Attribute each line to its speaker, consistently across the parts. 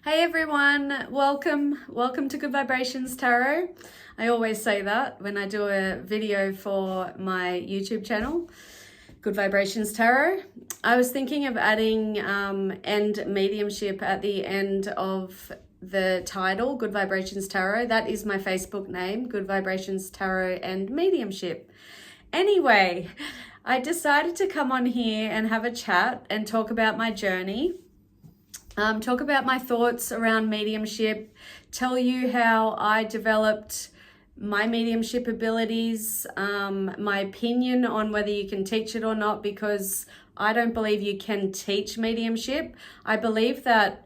Speaker 1: Hey everyone, welcome to Good Vibrations Tarot. I always say that when I do a video for my YouTube channel, Good Vibrations Tarot. I was thinking of adding end mediumship at the end of the title, Good Vibrations Tarot. That is my Facebook name, Good Vibrations Tarot and Mediumship. Anyway, I decided to come on here and have a chat and talk about my journey. Talk about my thoughts around mediumship, tell you how I developed my mediumship abilities, my opinion on whether you can teach it or not, because I don't believe you can teach mediumship. I believe that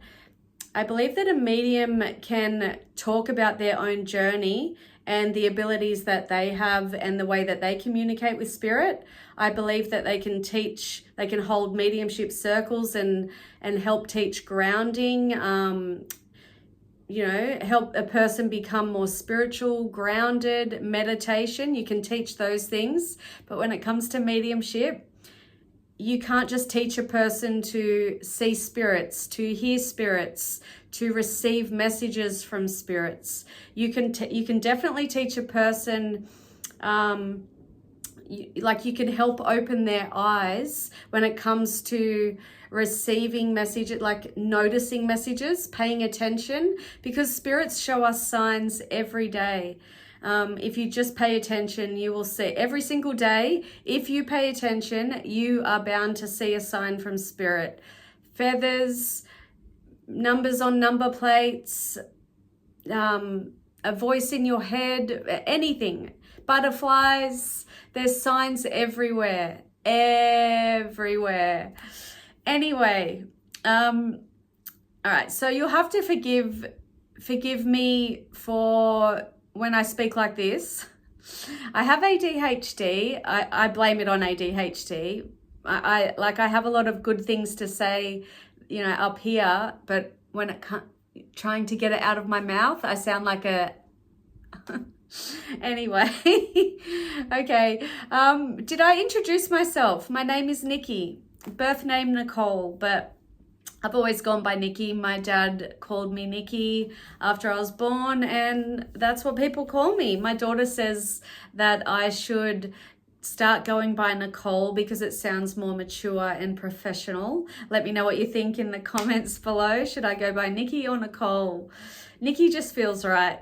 Speaker 1: a medium can talk about their own journey and the abilities that they have and the way that they communicate with spirit. I believe that they can hold mediumship circles and help teach grounding, help a person become more spiritual, grounded, meditation. You can teach those things. But when it comes to mediumship, you can't just teach a person to see spirits, to hear spirits, to receive messages from spirits. You can definitely teach a person, you can help open their eyes when it comes to receiving messages, like noticing messages, paying attention, because spirits show us signs every day. If you just pay attention, you will see every single day. If you pay attention, you are bound to see a sign from spirit. Feathers, numbers on number plates, a voice in your head, anything. Butterflies, there's signs everywhere. Anyway, all right, so you'll have to forgive me for when I speak like this. I have ADHD. I blame it on ADHD. I have a lot of good things to say, up here, but when trying to get it out of my mouth, I sound like a anyway. Okay, did I introduce myself? My name is Nikki, birth name Nicole, but I've always gone by Nikki. My dad called me Nikki after I was born, and that's what people call me. My daughter says that I should start going by Nicole because it sounds more mature and professional. Let me know what you think in the comments below. Should I go by Nikki or Nicole? Nikki just feels right.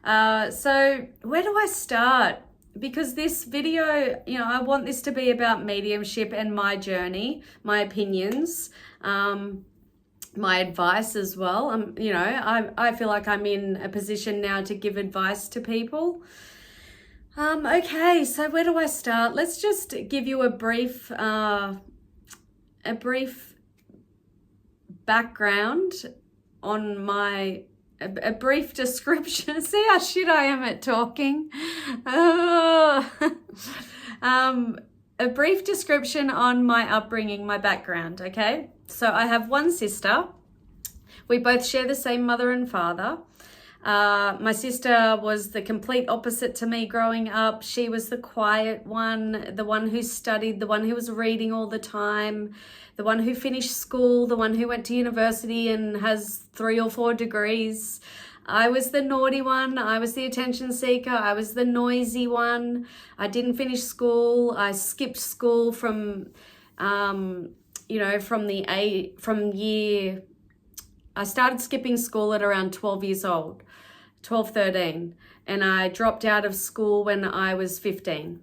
Speaker 1: So where do I start? Because this video, I want this to be about mediumship and my journey, my opinions, my advice as well. I feel like I'm in a position now to give advice to people. Okay, so where do I start? Let's just give you a brief background on a brief description. See how shit I am at talking. A brief description on my upbringing, my background, okay? So I have one sister. We both share the same mother and father. My sister was the complete opposite to me growing up. She was the quiet one, the one who studied, the one who was reading all the time, the one who finished school, the one who went to university and has 3 or 4 degrees. I was the naughty one. I was the attention seeker. I was the noisy one. I didn't finish school. I skipped school I started skipping school at around 12 years old, 12, 13, and I dropped out of school when I was 15.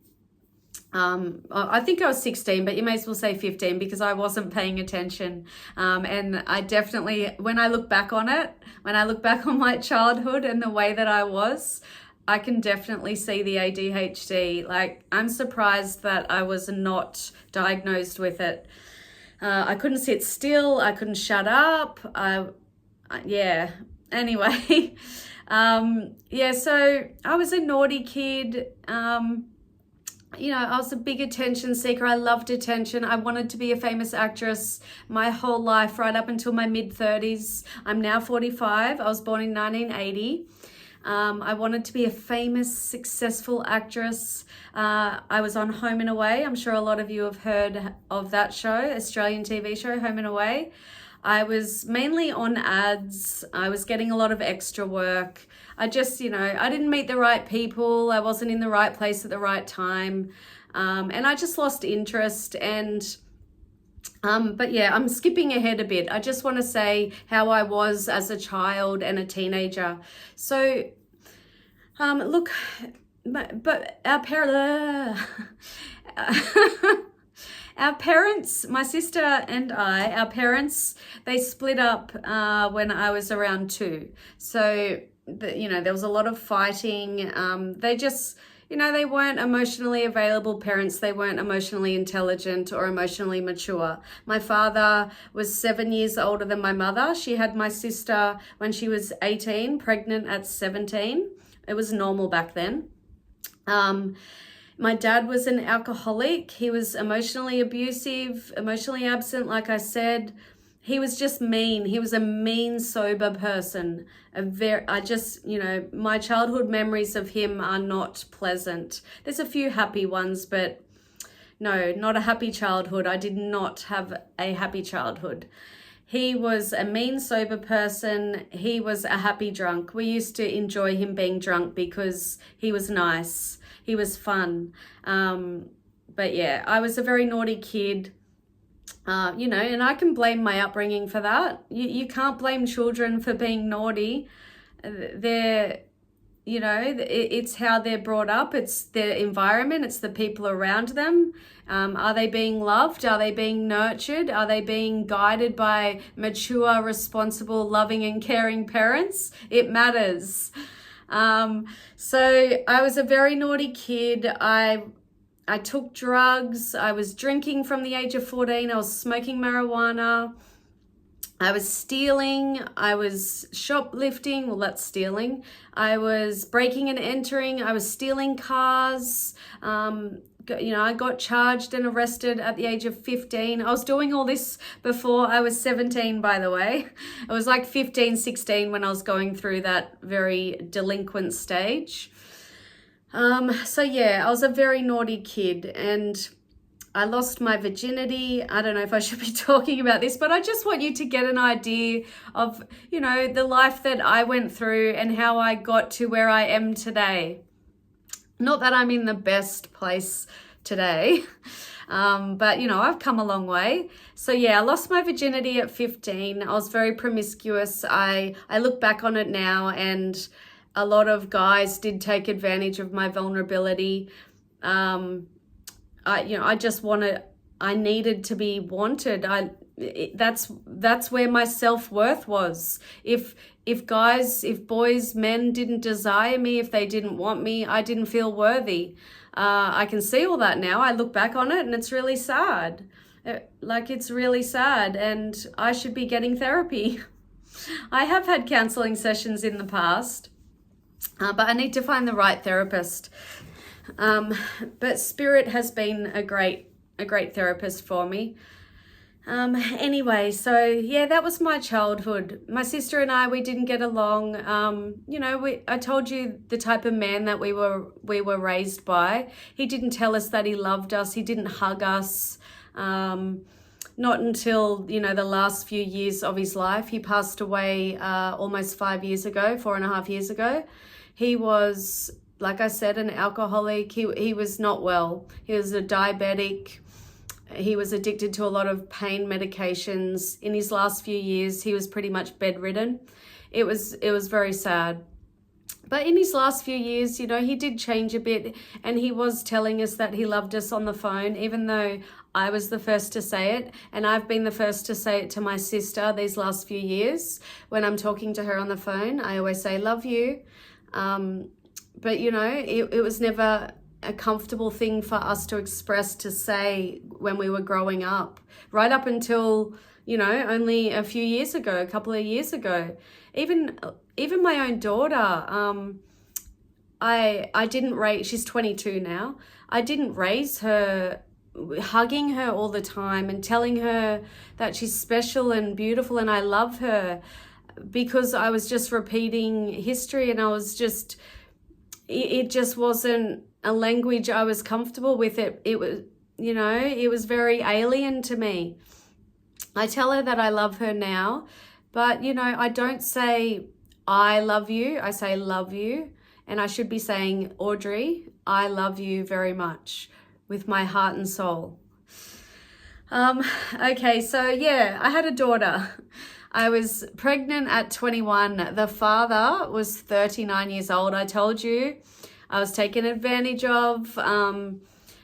Speaker 1: I think I was 16, but you may as well say 15 because I wasn't paying attention. And I definitely, when I look back on my childhood and the way that I was, I can definitely see the ADHD. Like, I'm surprised that I was not diagnosed with it. I couldn't sit still. I couldn't shut up. Anyway, so I was a naughty kid. I was a big attention seeker. I loved attention. I wanted to be a famous actress my whole life, right up until my mid-30s. I'm now 45. I was born in 1980. I wanted to be a famous, successful actress. I was on Home and Away. I'm sure a lot of you have heard of that show, Australian TV show, Home and Away. I was mainly on ads. I was getting a lot of extra work. I just, I didn't meet the right people. I wasn't in the right place at the right time. And I just lost interest. And but yeah, I'm skipping ahead a bit. I just want to say how I was as a child and a teenager. So, look, but our our parents, my sister and our parents, they split up when I was around 2. So, there was a lot of fighting. They just, they weren't emotionally available parents. They weren't emotionally intelligent or emotionally mature. My father was 7 years older than my mother. She had my sister when she was 18, pregnant at 17. It was normal back then. My dad was an alcoholic. He was emotionally abusive, emotionally absent, like I said. He was just mean. He was a mean, sober person. My childhood memories of him are not pleasant. There's a few happy ones, but no, not a happy childhood. I did not have a happy childhood. He was a mean, sober person. He was a happy drunk. We used to enjoy him being drunk because he was nice. He was fun. But yeah, I was a very naughty kid. And I can blame my upbringing for that. You can't blame children for being naughty. It's how they're brought up. It's their environment. It's the people around them. Are they being loved? Are they being nurtured? Are they being guided by mature, responsible, loving and caring parents? It matters. So I was a very naughty kid. I took drugs. I was drinking from the age of 14. I was smoking marijuana. I was stealing. I was shoplifting. Well, that's stealing. I was breaking and entering. I was stealing cars. I got charged and arrested at the age of 15. I was doing all this before I was 17, by the way. I was like 15, 16 when I was going through that very delinquent stage. So yeah, I was a very naughty kid and I lost my virginity. I don't know if I should be talking about this, but I just want you to get an idea of, the life that I went through and how I got to where I am today. Not that I'm in the best place today, but I've come a long way. So yeah, I lost my virginity at 15. I was very promiscuous. I look back on it now and a lot of guys did take advantage of my vulnerability. I needed to be wanted. That's where my self-worth was. If boys, men didn't desire me, if they didn't want me, I didn't feel worthy. I can see all that now. I look back on it and it's really sad. It's really sad and I should be getting therapy. I have had counseling sessions in the past. But I need to find the right therapist. But Spirit has been a great therapist for me. Anyway, so yeah, that was my childhood. My sister and I, we didn't get along. I told you the type of man that we were raised by. He didn't tell us that he loved us. He didn't hug us. Not until, the last few years of his life. He passed away almost 5 years ago, 4.5 years ago. He was, like I said, an alcoholic. He was not well. He was a diabetic. He was addicted to a lot of pain medications. In his last few years, he was pretty much bedridden. It was very sad. But in his last few years, he did change a bit and he was telling us that he loved us on the phone, even though I was the first to say it. And I've been the first to say it to my sister these last few years. When I'm talking to her on the phone, I always say, love you. But it was never a comfortable thing for us to express, to say when we were growing up, right up until, only a few years ago, a couple of years ago. Even my own daughter, I didn't raise, she's 22 now. I didn't raise her hugging her all the time and telling her that she's special and beautiful and I love her, because I was just repeating history and it just wasn't a language I was comfortable with. It was, it was very alien to me. I tell her that I love her now, but you know, I don't say I love you, I say love you. And I should be saying, Audrey, I love you very much with my heart and soul. Okay, so yeah, I had a daughter. I was pregnant at 21. The father was 39 years old. I told you I was taken advantage of. I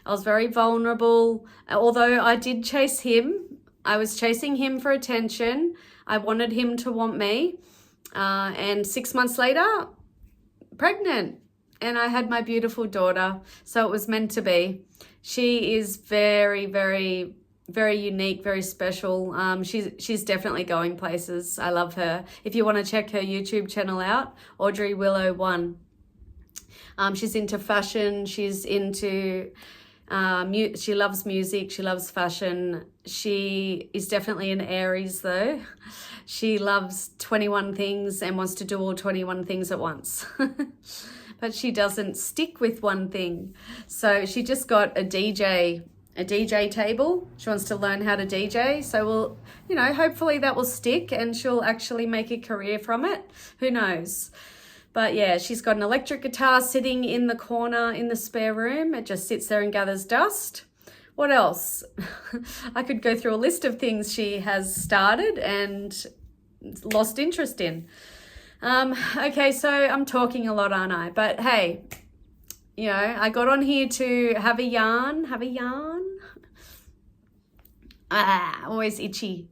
Speaker 1: was very vulnerable. Although I did chase him, I was chasing him for attention. I wanted him to want me. And 6 months later, pregnant. And I had my beautiful daughter. So it was meant to be. She is very, very, very unique, very special. She's definitely going places. I love her. If you want to check her YouTube channel out, Audrey Willow 1. She's into fashion. She's into, she loves music. She loves fashion. She is definitely an Aries though. She loves 21 things and wants to do all 21 things at once. But she doesn't stick with one thing. So she just got a DJ table. She wants to learn how to DJ. So we'll, you know, hopefully that will stick and she'll actually make a career from it. Who knows? But yeah, she's got an electric guitar sitting in the corner in the spare room. It just sits there and gathers dust. What else? I could go through a list of things she has started and lost interest in. Okay, so I'm talking a lot, aren't I? But hey, you know, I got on here to have a yarn. Always itchy.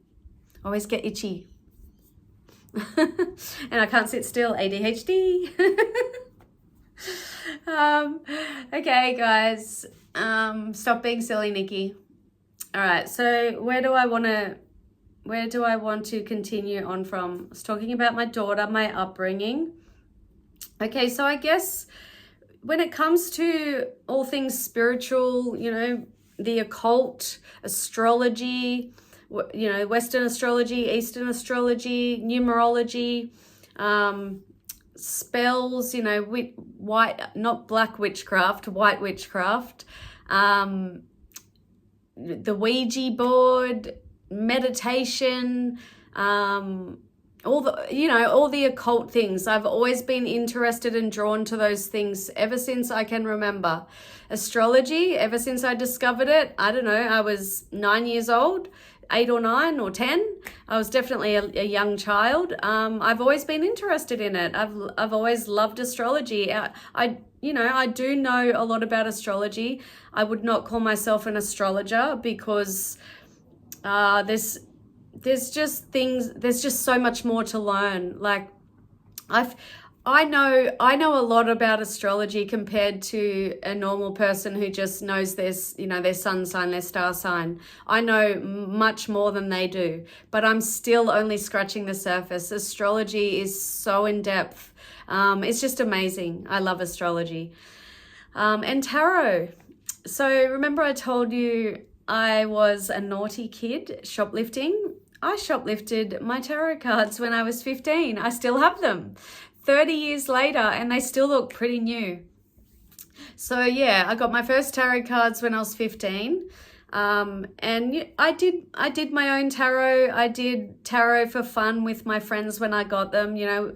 Speaker 1: Always get itchy. And I can't sit still, ADHD. Okay, guys, stop being silly, Nikki. All right, so where do I want to continue on from? I was talking about my daughter, my upbringing. Okay, so I guess when it comes to all things spiritual, you know, the occult, astrology, you know, Western astrology, Eastern astrology, numerology, spells, you know, white, not black witchcraft, white witchcraft, the Ouija board, meditation, all the occult things. I've always been interested and drawn to those things ever since I can remember. Astrology, ever since I discovered it, I don't know, I was 9 years old, 8 or 9 or 10. I was definitely a young child. I've always been interested in it. I've always loved astrology. I do know a lot about astrology. I would not call myself an astrologer because there's just so much more to learn. Like I know a lot about astrology compared to a normal person who just knows their sun sign, their star sign. I know much more than they do, but I'm still only scratching the surface. Astrology is so in depth. It's just amazing. I love astrology. And tarot. So remember I told you I was a naughty kid shoplifting? I shoplifted my tarot cards when I was 15. I still have them 30 years later and they still look pretty new. So yeah, I got my first tarot cards when I was 15. And I did my own tarot. I did tarot for fun with my friends when I got them. You know,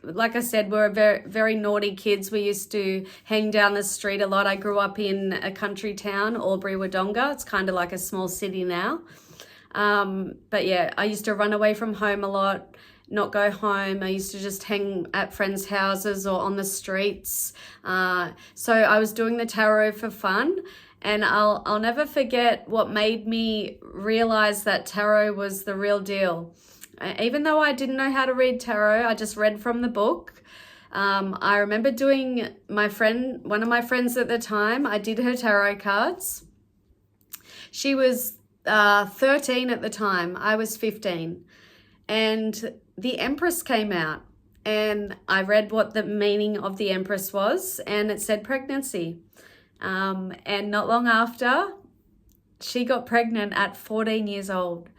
Speaker 1: like I said, we're very, very naughty kids. We used to hang down the street a lot. I grew up in a country town, Albury-Wodonga. It's kind of like a small city now. But yeah, I used to run away from home a lot, not go home. I used to just hang at friends' houses or on the streets. So I was doing the tarot for fun. And I'll never forget what made me realize that tarot was the real deal. Even though I didn't know how to read tarot, I just read from the book. I remember doing one of my friends at the time, I did her tarot cards. She was 13 at the time. I was 15. And the Empress came out. And I read what the meaning of the Empress was. And it said pregnancy. And not long after, she got pregnant at 14 years old.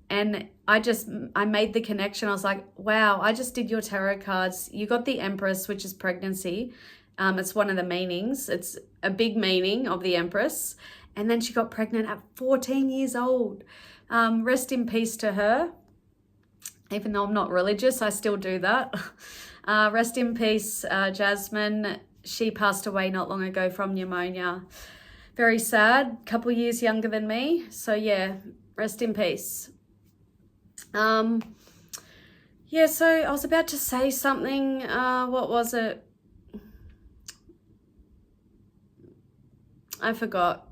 Speaker 1: And I made the connection. I was like, wow, I just did your tarot cards. You got the Empress, which is pregnancy. It's one of the meanings. It's a big meaning of the Empress. And then she got pregnant at 14 years old. Rest in peace to her. Even though I'm not religious, I still do that. Rest in peace, Jasmine. She passed away not long ago from pneumonia. Very sad, couple years younger than me. So yeah, rest in peace. Yeah, so I was about to say something. What was it? I forgot.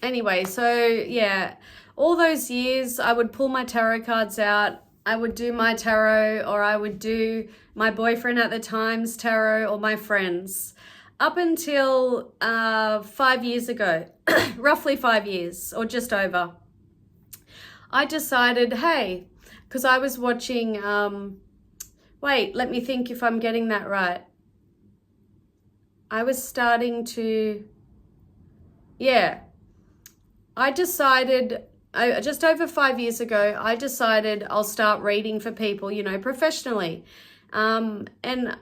Speaker 1: Anyway, so yeah, all those years I would pull my tarot cards out. I would do my tarot, or I would do my boyfriend at the time's tarot, or my friends. Up until 5 years ago, roughly 5 years or just over, I decided, hey, because I was watching, wait, let me think if I'm getting that right. I was starting to, yeah, I decided, just over 5 years ago, I decided I'll start reading for people, you know, professionally. And,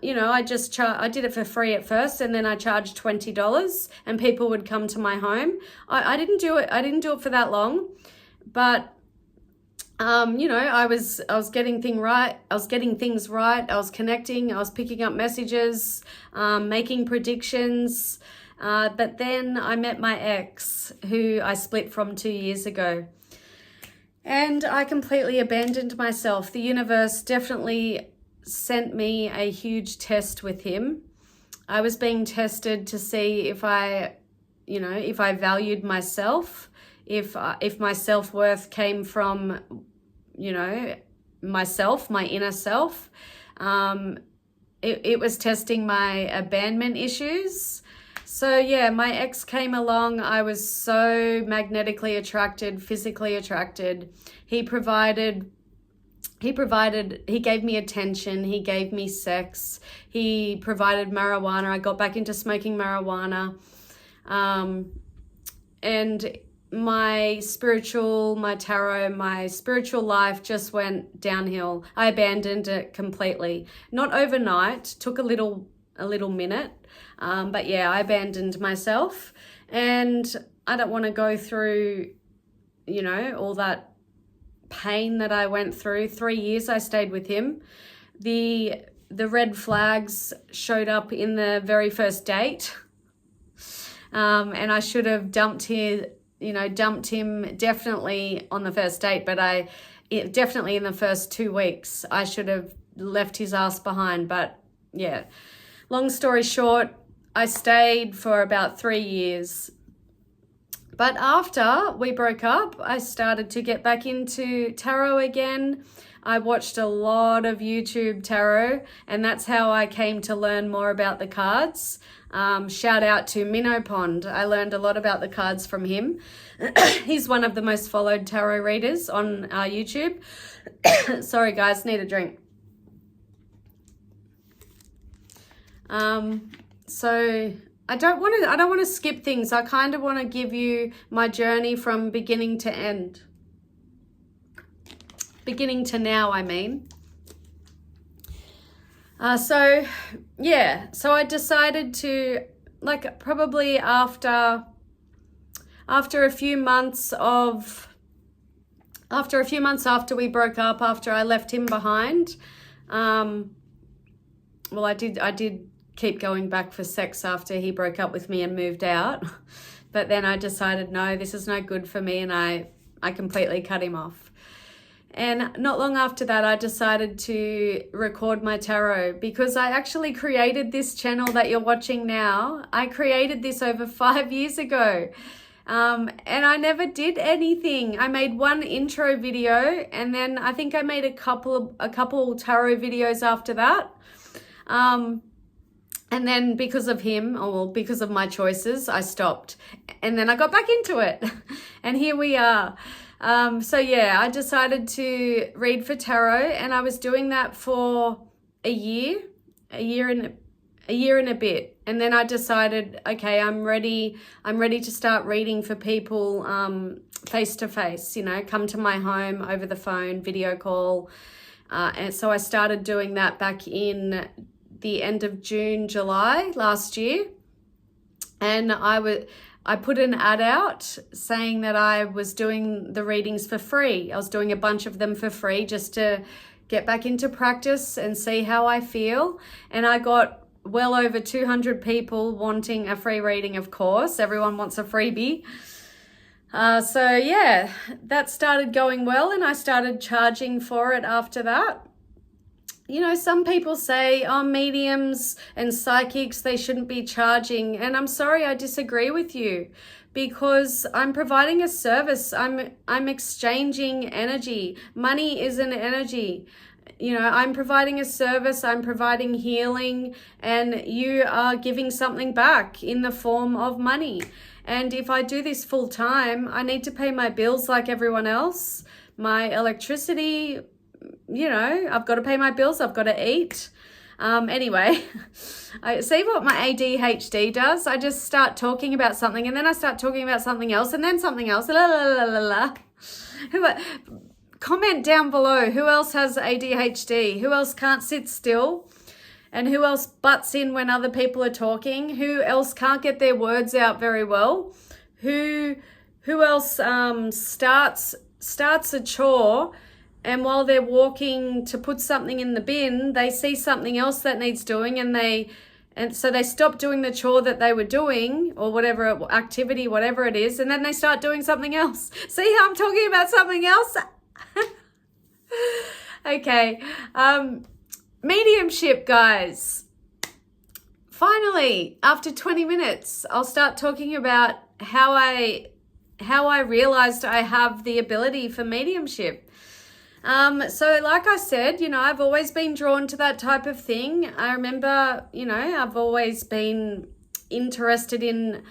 Speaker 1: you know, I did it for free at first, and then I charged $20 and people would come to my home. I didn't do it for that long, but you know, I was getting things right. I was connecting. I was picking up messages, making predictions. But then I met my ex, who I split from 2 years ago. And I completely abandoned myself. The universe definitely sent me a huge test with him. I was being tested to see if I valued myself, if my self-worth came from, you know, myself, my inner self. It was testing my abandonment issues. So yeah, my ex came along. I was so magnetically attracted, physically attracted. He gave me attention. He gave me sex. He provided marijuana. I got back into smoking marijuana. And my spiritual life just went downhill. I abandoned it completely. Not overnight, took a little minute. But yeah, I abandoned myself, and I don't want to go through, you know, all that pain that I went through. 3 years I stayed with him. The red flags showed up in the very first date. And I should have dumped him definitely on the first date, but definitely in the first 2 weeks, I should have left his ass behind. But yeah, long story short, I stayed for about 3 years. But after we broke up, I started to get back into tarot again. I watched a lot of YouTube tarot, and that's how I came to learn more about the cards. Shout out to Minnow Pond. I learned a lot about the cards from him. He's one of the most followed tarot readers on YouTube. Sorry guys, need a drink. So I don't want to skip things. I kind of want to give you my journey from beginning to end. Beginning to now, I mean. So I decided to, like, probably after a few months after we broke up, after I left him behind, well, I did keep going back for sex after he broke up with me and moved out. But then I decided, no, this is no good for me, and I completely cut him off. And not long after that, I decided to record my tarot, because I actually created this channel that you're watching now. I created this over 5 years ago. And I never did anything. I made one intro video, and then I think I made a couple tarot videos after that. And then because of him, or because of my choices, I stopped. And then I got back into it. And here we are. So yeah, I decided to read for tarot, and I was doing that for a year and a bit. And then I decided, okay, I'm ready to start reading for people face to face, you know, come to my home over the phone, video call. And so I started doing that back in the end of June, July last year. And I put an ad out saying that I was doing the readings for free. I was doing a bunch of them for free just to get back into practice and see how I feel. And I got well over 200 people wanting a free reading, of course. Everyone wants a freebie. So yeah, that started going well, and I started charging for it after that. You know, some people say, oh, mediums and psychics, they shouldn't be charging. And I'm sorry, I disagree with you, because I'm providing a service. I'm exchanging energy. Money is an energy. You know, I'm providing a service, I'm providing healing, and you are giving something back in the form of money. And if I do this full time, I need to pay my bills like everyone else. My electricity, you know, I've got to pay my bills, I've got to eat. Anyway, I see what my ADHD does. I just start talking about something, and then I start talking about something else, and then something else. La, la, la, la, la. Comment down below, who else has ADHD? Who else can't sit still? And who else butts in when other people are talking? Who else can't get their words out very well? Who else starts a chore, and while they're walking to put something in the bin, they see something else that needs doing, and so they stop doing the chore that they were doing, or whatever activity, whatever it is, and then they start doing something else. See how I'm talking about something else? Okay. Mediumship, guys. Finally, after 20 minutes, I'll start talking about how I realized I have the ability for mediumship. So like I said, you know, I've always been drawn to that type of thing. I remember, you know, I've always been interested in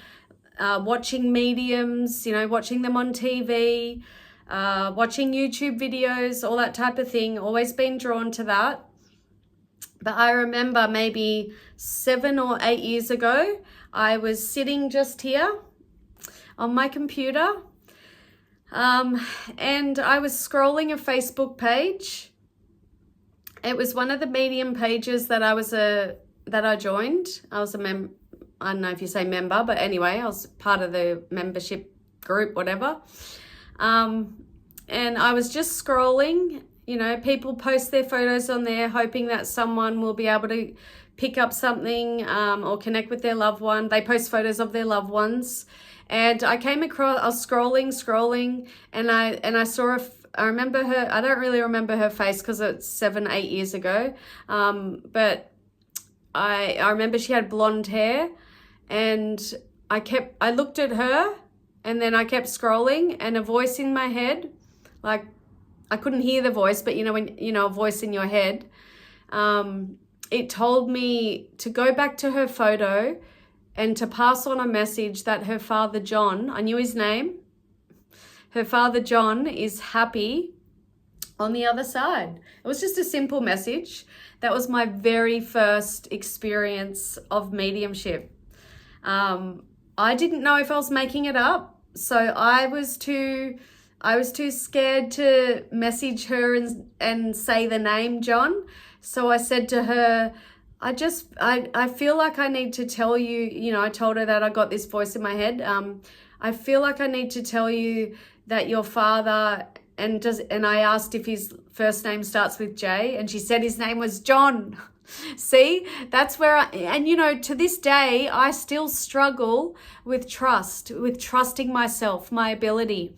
Speaker 1: watching mediums, you know, watching them on TV, watching YouTube videos, all that type of thing. Always been drawn to that. But I remember maybe 7 or 8 years ago, I was sitting just here on my computer, and I was scrolling a Facebook page. It was one of the medium pages that I joined. I was I don't know if you say member, but anyway, I was part of the membership group, whatever. And I was just scrolling. You know, people post their photos on there hoping that someone will be able to pick up something or connect with their loved one. They post photos of their loved ones. And I came across, I was scrolling, and I saw I remember her, I don't really remember her face because it's 7, 8 years ago. But I remember she had blonde hair, and I looked at her, and then I kept scrolling, and a voice in my head, like, I couldn't hear the voice, but you know, when, you know, a voice in your head, it told me to go back to her photo and to pass on a message that her father, John, I knew his name, her father, John, is happy on the other side. It was just a simple message. That was my very first experience of mediumship. I didn't know if I was making it up, so I was too scared to message her and say the name John. So I said to her, I feel like I need to tell you, you know, I told her that I got this voice in my head. I feel like I need to tell you that your father, and I asked if his first name starts with J, and she said his name was John. See, that's where and you know, to this day, I still struggle with trusting myself, my ability.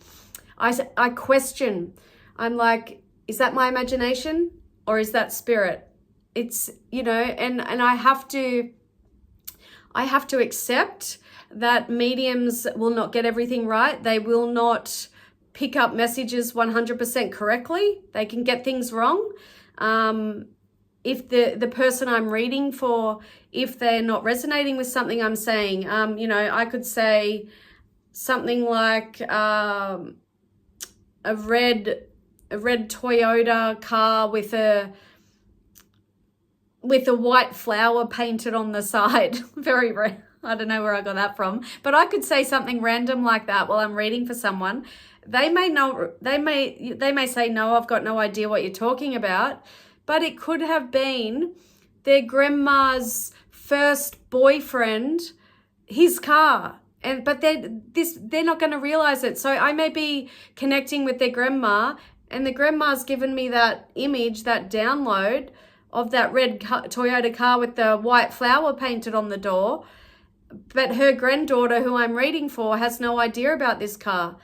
Speaker 1: I question. I'm like, is that my imagination or is that spirit? It's, you know, and I have to accept that mediums will not get everything right. They will not pick up messages 100% correctly. They can get things wrong. If the person I'm reading for, if they're not resonating with something I'm saying, you know, I could say something like, a red Toyota car with a white flower painted on the side. Very rare. I don't know where I got that from, but I could say something random like that while I'm reading for someone. They may say, no, I've got no idea what you're talking about, but it could have been their grandma's first boyfriend, his car. but they're not going to realize it. So I may be connecting with their grandma, and the grandma's given me that image, that download of that red Toyota car with the white flower painted on the door. But her granddaughter, who I'm reading for, has no idea about this car.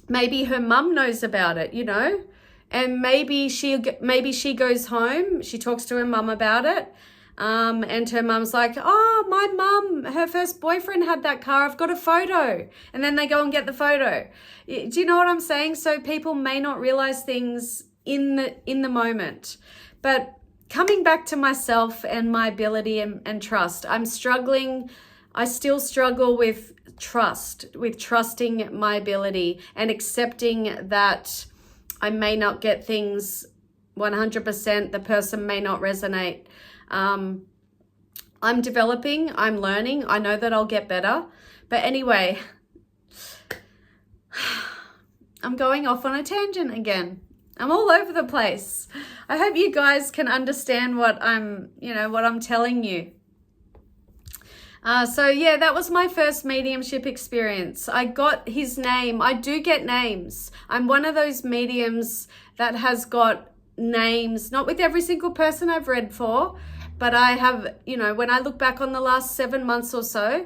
Speaker 1: Maybe her mum knows about it, you know, and maybe she goes home, she talks to her mum about it. And her mum's like, oh, my mum, her first boyfriend had that car. I've got a photo. And then they go and get the photo. Do you know what I'm saying? So people may not realize things in the moment. But coming back to myself and my ability and trust, I'm struggling. I still struggle with trusting my ability and accepting that I may not get things 100%. The person may not resonate. I'm developing, I'm learning. I know that I'll get better. But anyway, I'm going off on a tangent again. I'm all over the place. I hope you guys can understand what I'm telling you. So yeah, that was my first mediumship experience. I got his name. I do get names. I'm one of those mediums that has got names, not with every single person I've read for, but I have, when I look back on the last 7 months or so,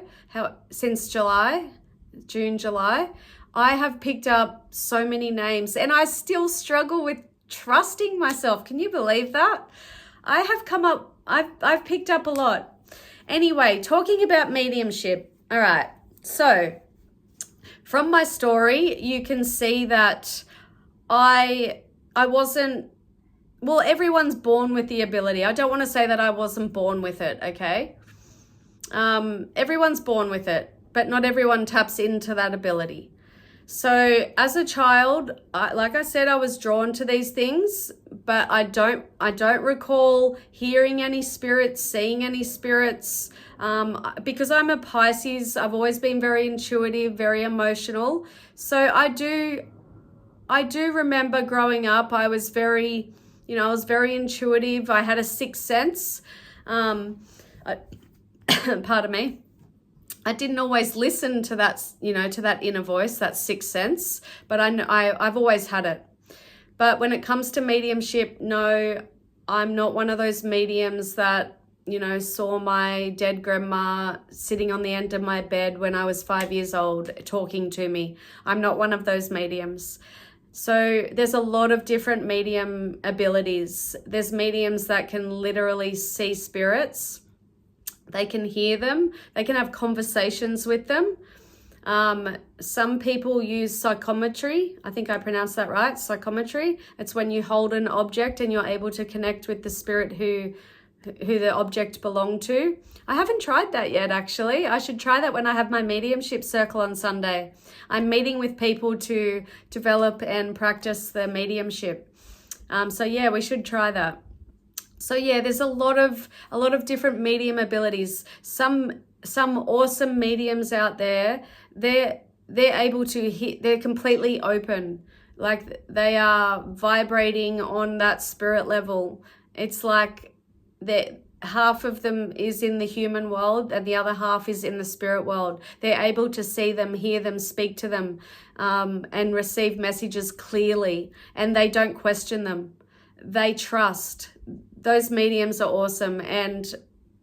Speaker 1: since June, July, I have picked up so many names, and I still struggle with trusting myself. Can you believe that? I've picked up a lot. Anyway, talking about mediumship. All right. So from my story, you can see that I wasn't, well, everyone's born with the ability. I don't want to say that I wasn't born with it, okay? Everyone's born with it, but not everyone taps into that ability. So as a child, like I said, I was drawn to these things, but I don't recall hearing any spirits, seeing any spirits. Because I'm a Pisces, I've always been very intuitive, very emotional. So I do remember growing up, I was very intuitive. I had a sixth sense. Pardon me. I didn't always listen to that, to that inner voice, that sixth sense, but I've always had it. But when it comes to mediumship, no, I'm not one of those mediums that, saw my dead grandma sitting on the end of my bed when I was 5 years old talking to me. I'm not one of those mediums. So there's a lot of different medium abilities. There's mediums that can literally see spirits. They can hear them. They can have conversations with them. Some people use psychometry. I think I pronounced that right, psychometry. It's when you hold an object and you're able to connect with the spirit who the object belonged to. I haven't tried that yet, actually. I should try that when I have my mediumship circle on Sunday. I'm meeting with people to develop and practice the mediumship. So yeah, we should try that. So yeah, there's a lot of different medium abilities. Some awesome mediums out there, they're able to hit, they're completely open. Like they are vibrating on that spirit level. It's like half of them is in the human world and the other half is in the spirit world. They're able to see them, hear them, speak to them, and receive messages clearly, and they don't question them. They trust. Those mediums are awesome, and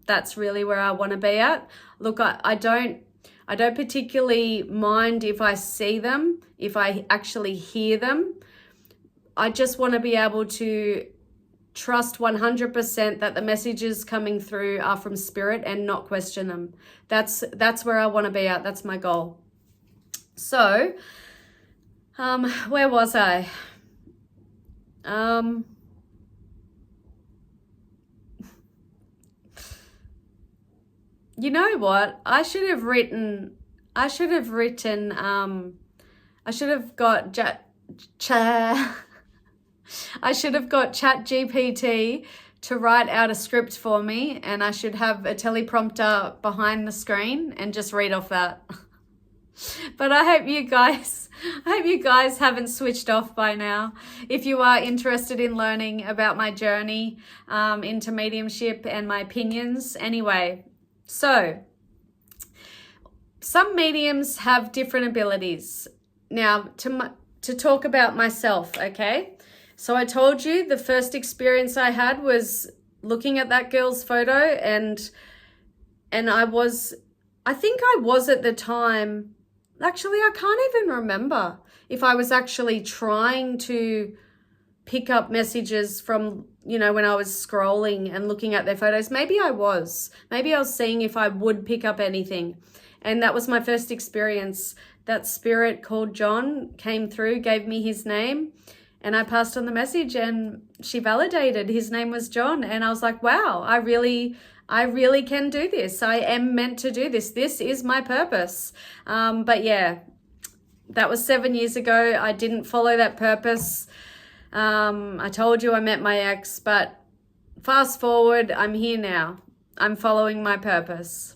Speaker 1: that's really where I want to be at. Look, I don't particularly mind if I see them, if I actually hear them. I just want to be able to trust 100% that the messages coming through are from spirit and not question them. That's where I want to be at. That's my goal. So, where was I? You know what? I should have got ChatGPT to write out a script for me, and I should have a teleprompter behind the screen and just read off that. But I hope you guys haven't switched off by now. If you are interested in learning about my journey into mediumship and my opinions. Anyway, so some mediums have different abilities. Now, to talk about myself, okay? So I told you the first experience I had was looking at that girl's photo, and I think I was at the time, actually, I can't even remember if I was actually trying to pick up messages from, when I was scrolling and looking at their photos. Maybe I was seeing if I would pick up anything. And that was my first experience. That spirit called John came through, gave me his name, and I passed on the message, and she validated his name was John. And I was like, wow, I really can do this. I am meant to do this. This is my purpose. But yeah, that was 7 years ago. I didn't follow that purpose. I told you I met my ex, but fast forward, I'm here now. I'm following my purpose.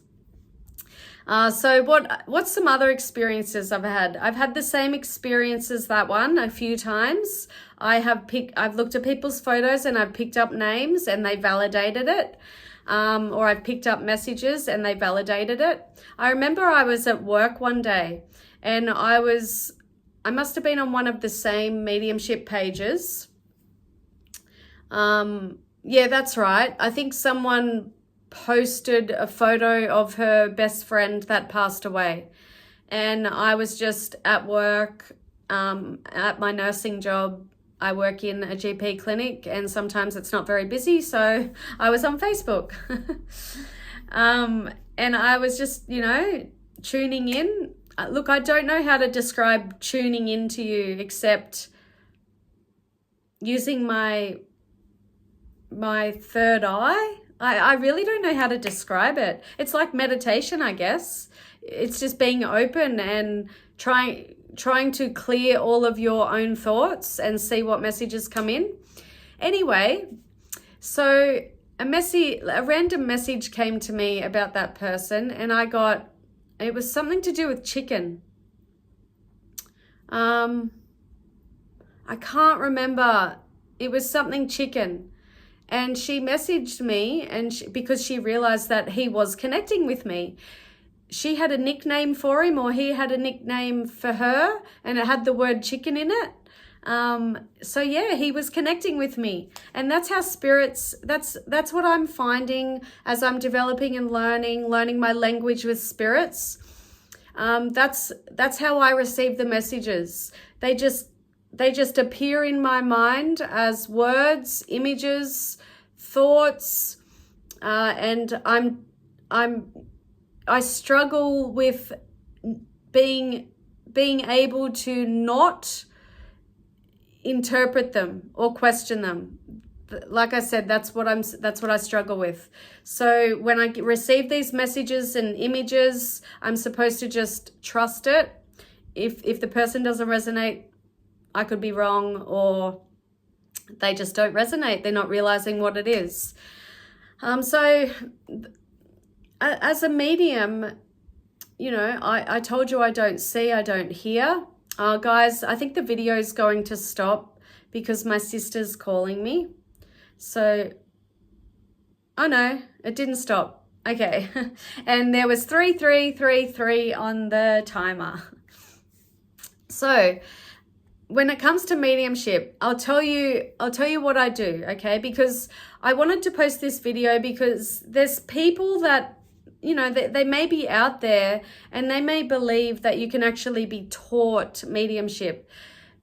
Speaker 1: So what's some other experiences I've had? I've had the same experience as that one a few times. I've looked at people's photos and I've picked up names and they validated it. Or I've picked up messages and they validated it. I remember I was at work one day and I must have been on one of the same mediumship pages. Yeah, that's right. I think someone posted a photo of her best friend that passed away. And I was just at work, at my nursing job. I work in a GP clinic and sometimes it's not very busy. So I was on Facebook. And I was just, tuning in. Look, I don't know how to describe tuning into you except using my third eye. I really don't know how to describe it. It's like meditation, I guess. It's just being open and trying to clear all of your own thoughts and see what messages come in. Anyway, so a random message came to me about that person, and it was something to do with chicken. I can't remember. It was something chicken. And she messaged me because she realized that he was connecting with me. She had a nickname for him, or he had a nickname for her, and it had the word chicken in it. So yeah, he was connecting with me. And that's how spirits, that's what I'm finding as I'm developing and learning my language with spirits. That's how I receive the messages. They just appear in my mind as words, images, thoughts, and I struggle with being able to not interpret them or question them. Like I said, that's what I struggle with. So when I receive these messages and images, I'm supposed to just trust it. If the person doesn't resonate, I could be wrong, or they just don't resonate. They're not realizing what it is. So as a medium, I told you I don't see, I don't hear. Guys, I think the video is going to stop because my sister's calling me. So, oh no, it didn't stop. Okay. And there was 3333 on the timer. So, when it comes to mediumship, I'll tell you what I do, okay? Because I wanted to post this video because there's people that, they may be out there and they may believe that you can actually be taught mediumship.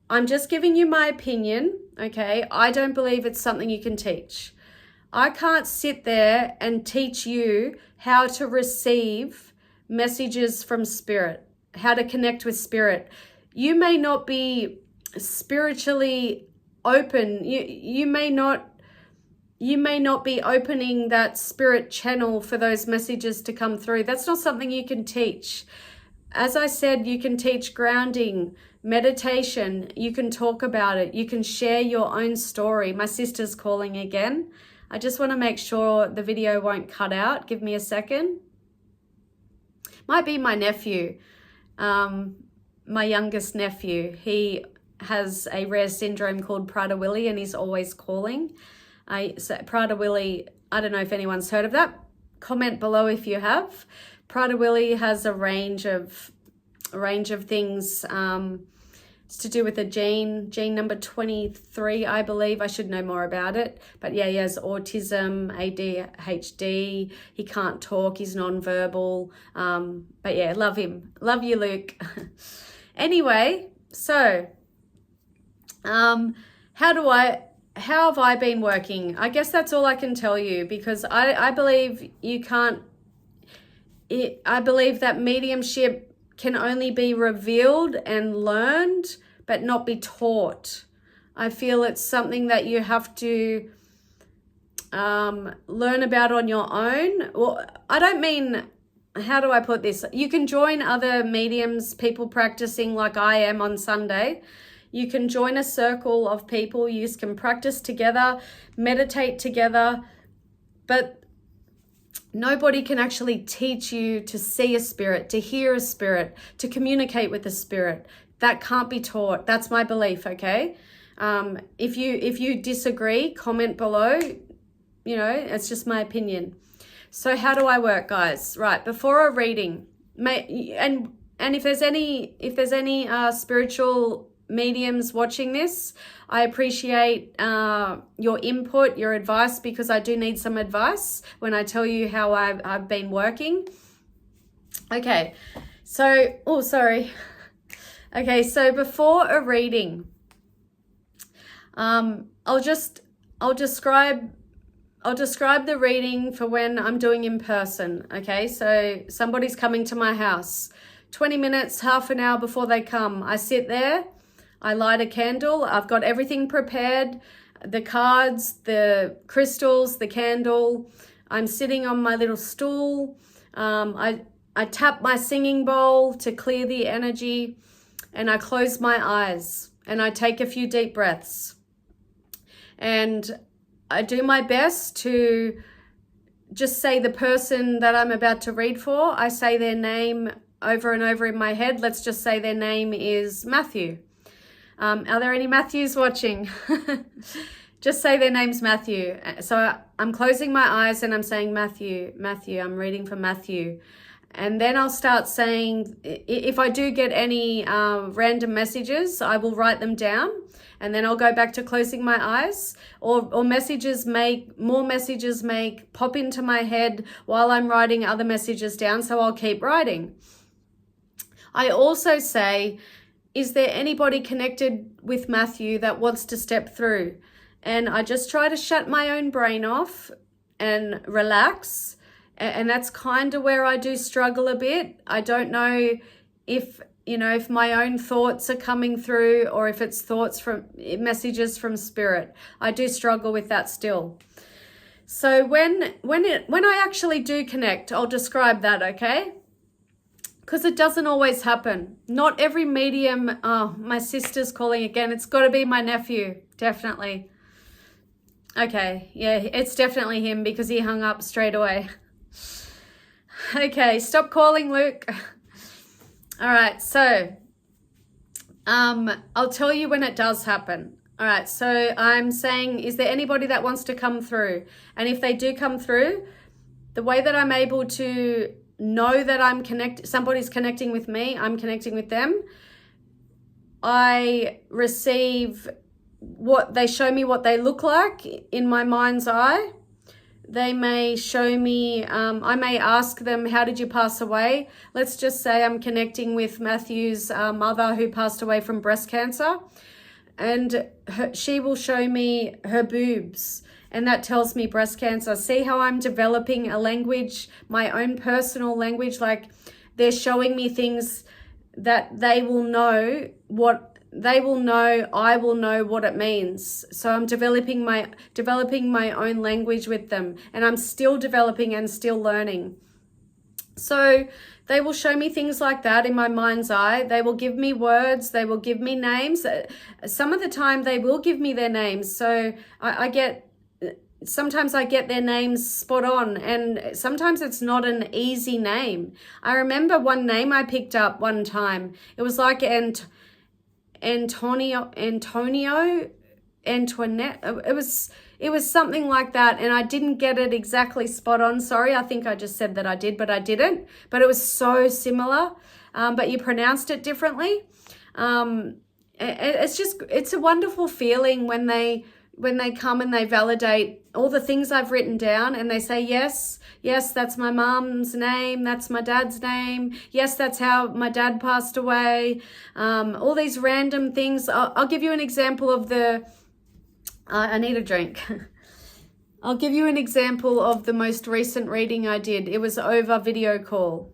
Speaker 1: I'm just giving you my opinion, okay? I don't believe it's something you can teach. I can't sit there and teach you how to receive messages from spirit, how to connect with spirit. You may not be spiritually open. You may not be opening that spirit channel for those messages to come through. That's not something you can teach. As I said, you can teach grounding, meditation. You can talk about it. You can share your own story. My sister's calling again. I just want to make sure the video won't cut out. Give me a second. Might be my nephew, my youngest nephew. He has a rare syndrome called Prader-Willi and he's always calling. Prader-Willi, I don't know if anyone's heard of that. Comment below if you have. Prader-Willi has a range of things. It's to do with a gene number 23, I believe. I should know more about it. But yeah, he has autism, ADHD. He can't talk. He's nonverbal. But yeah, love him. Love you, Luke. Anyway, so how have I been working? I guess that's all I can tell you, because I believe you can't. I believe that mediumship can only be revealed and learned, but not be taught. I feel it's something that you have to learn about on your own. Well, I don't mean, how do I put this? You can join other mediums, people practicing like I am on Sunday. You can join a circle of people. You can practice together, meditate together, but nobody can actually teach you to see a spirit, to hear a spirit, to communicate with a spirit. That can't be taught. That's my belief, okay? If you disagree, comment below. You know, it's just my opinion. So how do I work, guys? Right, before a reading, and if there's any spiritual mediums watching this, I appreciate your input, your advice, because I do need some advice when I tell you how I've been working. Okay, so, oh, sorry. Okay, so before a reading, I'll describe the reading for when I'm doing in person. Okay, so somebody's coming to my house, 20 minutes, half an hour before they come, I sit there, I light a candle. I've got everything prepared, the cards, the crystals, the candle. I'm sitting on my little stool. I tap my singing bowl to clear the energy, and I close my eyes and I take a few deep breaths. And I do my best to just say the person that I'm about to read for. I say their name over and over in my head. Let's just say their name is Matthew. Are there any Matthews watching? Just say their name's Matthew. So I'm closing my eyes and I'm saying, Matthew, I'm reading for Matthew. And then I'll start saying, if I do get any random messages, I will write them down. And then I'll go back to closing my eyes, or more messages may pop into my head while I'm writing other messages down. So I'll keep writing. I also say, is there anybody connected with Matthew that wants to step through? And I just try to shut my own brain off and relax. And that's kind of where I do struggle a bit. I don't know if my own thoughts are coming through, or if it's messages from spirit. I do struggle with that still. So when I actually do connect, I'll describe that, okay? Because it doesn't always happen. Not every medium. Oh, my sister's calling again. It's got to be my nephew, definitely. Okay, yeah, it's definitely him because he hung up straight away. Okay, stop calling, Luke. All right, so I'll tell you when it does happen. All right, so I'm saying, is there anybody that wants to come through? And if they do come through, the way that I'm able to know that somebody's connecting with me, I'm connecting with them, I receive they show me what they look like in my mind's eye. They may show me, I may ask them, how did you pass away? Let's just say I'm connecting with Matthew's mother who passed away from breast cancer. And she will show me her boobs. And that tells me breast cancer. See how I'm developing a language, my own personal language, like they're showing me things that I will know what it means. So I'm developing my own language with them, and I'm still developing and still learning. So they will show me things like that in my mind's eye. They will give me words. They will give me names. Some of the time they will give me their names. So sometimes I get their names spot on, and sometimes it's not an easy name. I remember one name I picked up one time. It was like Antonio, Antoinette. It was something like that, and I didn't get it exactly spot on. Sorry, I think I just said that I did, but I didn't. But it was so similar, but you pronounced it differently. It's a wonderful feeling when they come and they validate all the things I've written down, and they say, yes, that's my mom's name, that's my dad's name, yes, that's how my dad passed away. All these random things. I'll give you an example of I need a drink. I'll give you an example of the most recent reading I did. It was over video call.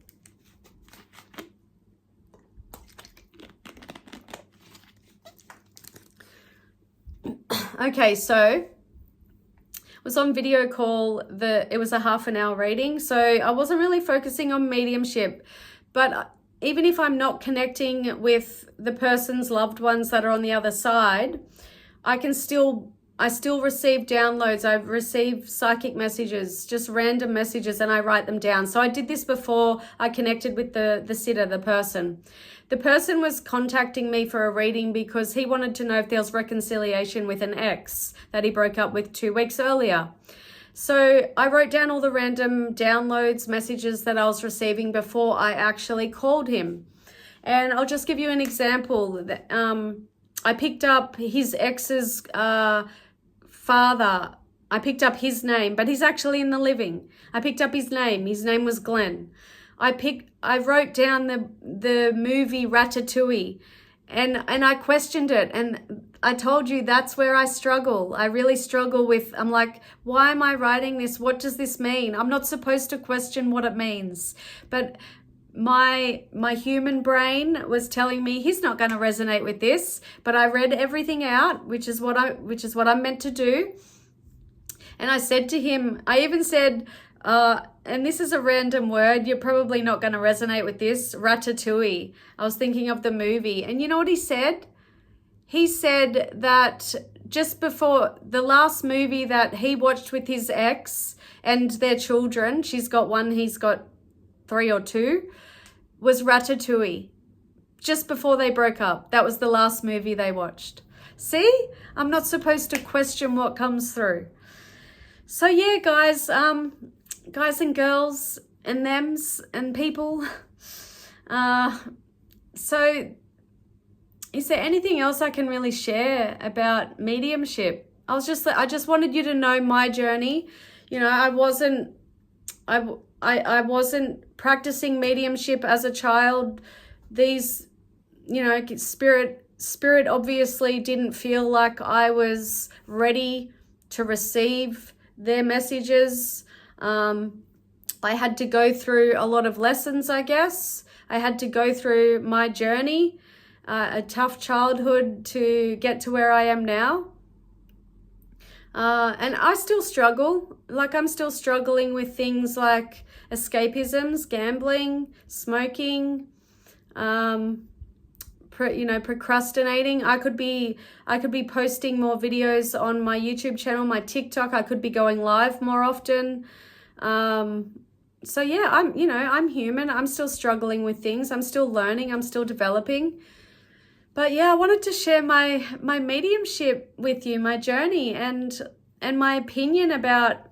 Speaker 1: Okay, so it was on video call. It was a half an hour reading, so I wasn't really focusing on mediumship. But even if I'm not connecting with the person's loved ones that are on the other side, I still receive downloads. I receive psychic messages, just random messages, and I write them down. So I did this before I connected with the sitter, the person. The person was contacting me for a reading because he wanted to know if there was reconciliation with an ex that he broke up with 2 weeks earlier. So I wrote down all the random downloads, messages that I was receiving before I actually called him. And I'll just give you an example. I picked up his ex's father. I picked up his name, but he's actually in the living. I picked up his name. His name was Glenn. I wrote down the movie Ratatouille, and I questioned it, and I told you that's where I struggle. I really struggle with, I'm like, why am I writing this? What does this mean? I'm not supposed to question what it means. But my human brain was telling me he's not going to resonate with this, but I read everything out, which is what I'm meant to do. And I said to him, I even said, and this is a random word, you're probably not going to resonate with this, Ratatouille. I was thinking of the movie. And you know what he said? He said that just before the last movie that he watched with his ex and their children, she's got one, he's got 3 or 2, was Ratatouille. Just before they broke up. That was the last movie they watched. See? I'm not supposed to question what comes through. So yeah, guys and girls and thems and people. So is there anything else I can really share about mediumship? I just wanted you to know my journey. You know, I wasn't practicing mediumship as a child. These, you know, spirit obviously didn't feel like I was ready to receive their messages. I had to go through a lot of lessons, I guess. I had to go through my journey, a tough childhood to get to where I am now. And I still struggle. Like, I'm still struggling with things like escapisms, gambling, smoking, procrastinating. I could be posting more videos on my YouTube channel, my TikTok. I could be going live more often. So yeah, I'm human. I'm still struggling with things. I'm still learning. I'm still developing. But yeah, I wanted to share my mediumship with you, my journey, and my opinion about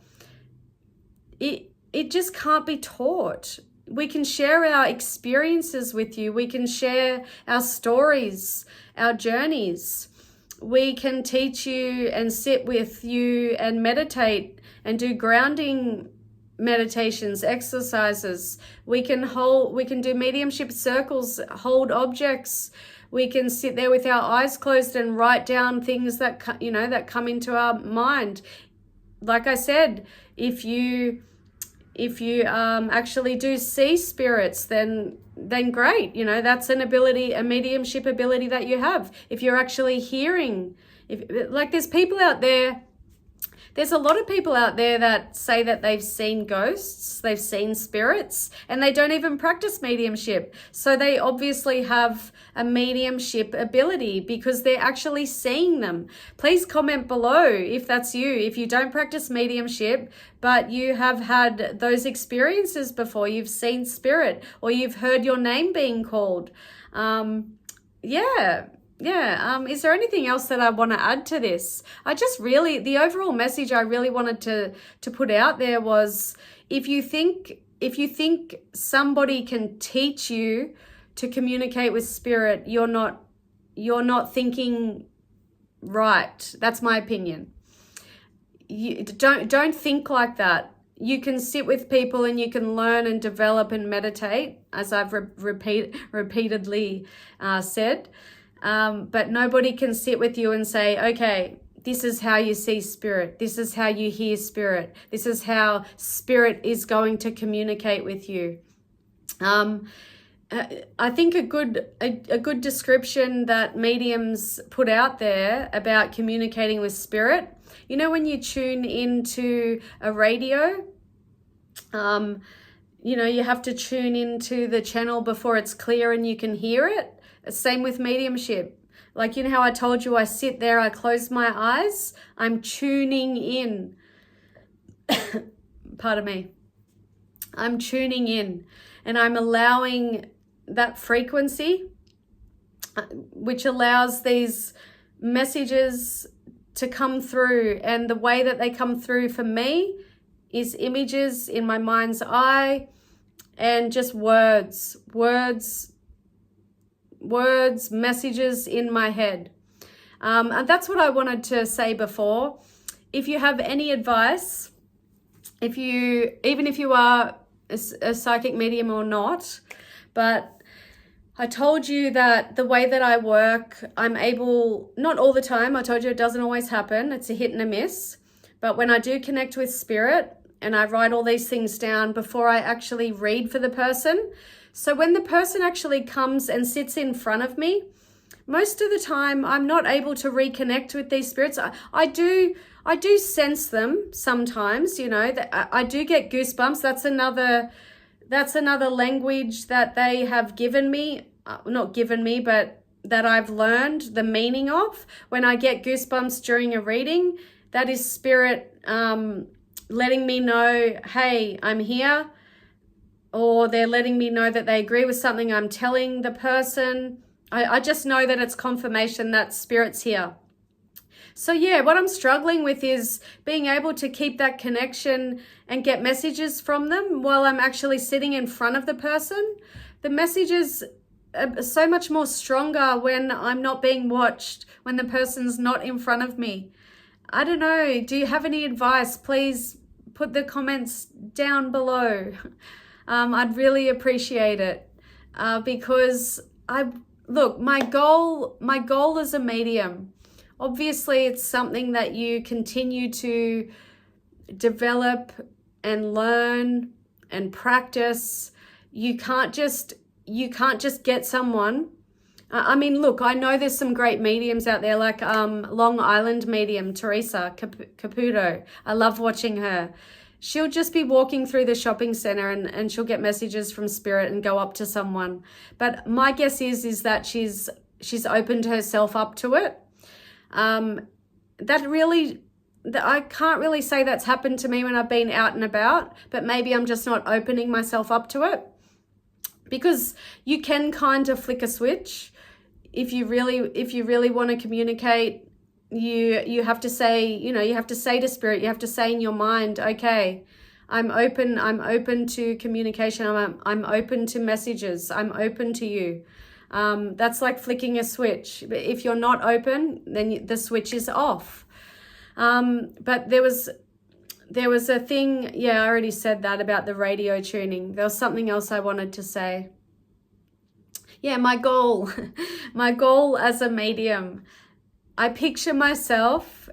Speaker 1: it. It just can't be taught. We can share our experiences with you. We can share our stories, our journeys. We can teach you and sit with you and meditate and do grounding meditations, exercises. We can do mediumship circles, hold objects. We can sit there with our eyes closed and write down things that come into our mind. Like I said, if you actually do see spirits, then great. You know, that's an ability, a mediumship ability that you have. If you're actually hearing, there's a lot of people out there that say that they've seen ghosts, they've seen spirits, and they don't even practice mediumship. So they obviously have a mediumship ability because they're actually seeing them. Please comment below if that's you. If you don't practice mediumship, but you have had those experiences before, you've seen spirit or you've heard your name being called. Yeah. Is there anything else that I want to add to this? The overall message I really wanted to put out there was, if you think somebody can teach you to communicate with spirit, you're not thinking right. That's my opinion. You don't think like that. You can sit with people and you can learn and develop and meditate, as I've repeatedly said. But nobody can sit with you and say, okay, this is how you see spirit. This is how you hear spirit. This is how spirit is going to communicate with you. I think a good description that mediums put out there about communicating with spirit, you know, when you tune into a radio, you have to tune into the channel before it's clear and you can hear it. Same with mediumship. Like, you know how I told you I sit there, I close my eyes, I'm tuning in. Pardon me. I'm tuning in and I'm allowing that frequency, which allows these messages to come through. And the way that they come through for me is images in my mind's eye and just words, messages in my head. And that's what I wanted to say before. If you have any advice, even if you are a psychic medium or not, but I told you that the way that I work, I'm able, not all the time, I told you it doesn't always happen, it's a hit and a miss, but when I do connect with spirit and I write all these things down before I actually read for the person, so when the person actually comes and sits in front of me, most of the time I'm not able to reconnect with these spirits. I do sense them sometimes, I do get goosebumps. That's another language that they have given me, not given me, but that I've learned the meaning of. When I get goosebumps during a reading, that is spirit letting me know, hey, I'm here. Or they're letting me know that they agree with something I'm telling the person. I just know that it's confirmation that spirit's here. So yeah, what I'm struggling with is being able to keep that connection and get messages from them while I'm actually sitting in front of the person. The messages are so much more stronger when I'm not being watched, when the person's not in front of me. I don't know. Do you have any advice? Please put the comments down below. I'd really appreciate it because my goal as a medium, obviously it's something that you continue to develop and learn and practice. You can't just get someone. I know there's some great mediums out there, like Long Island medium Teresa Caputo. I love watching her. She'll just be walking through the shopping center and she'll get messages from spirit and go up to someone. But my guess is that she's opened herself up to it. I can't really say that's happened to me when I've been out and about, but maybe I'm just not opening myself up to it. Because you can kind of flick a switch. If you really want to communicate, you have to say, you have to say to spirit, you have to say in your mind, okay, I'm open to communication, I'm open to messages, I'm open to you. That's like flicking a switch. If you're not open, then the switch is off. But there was a thing, I already said that about the radio tuning. There was something else I wanted to say. My goal as a medium, I picture myself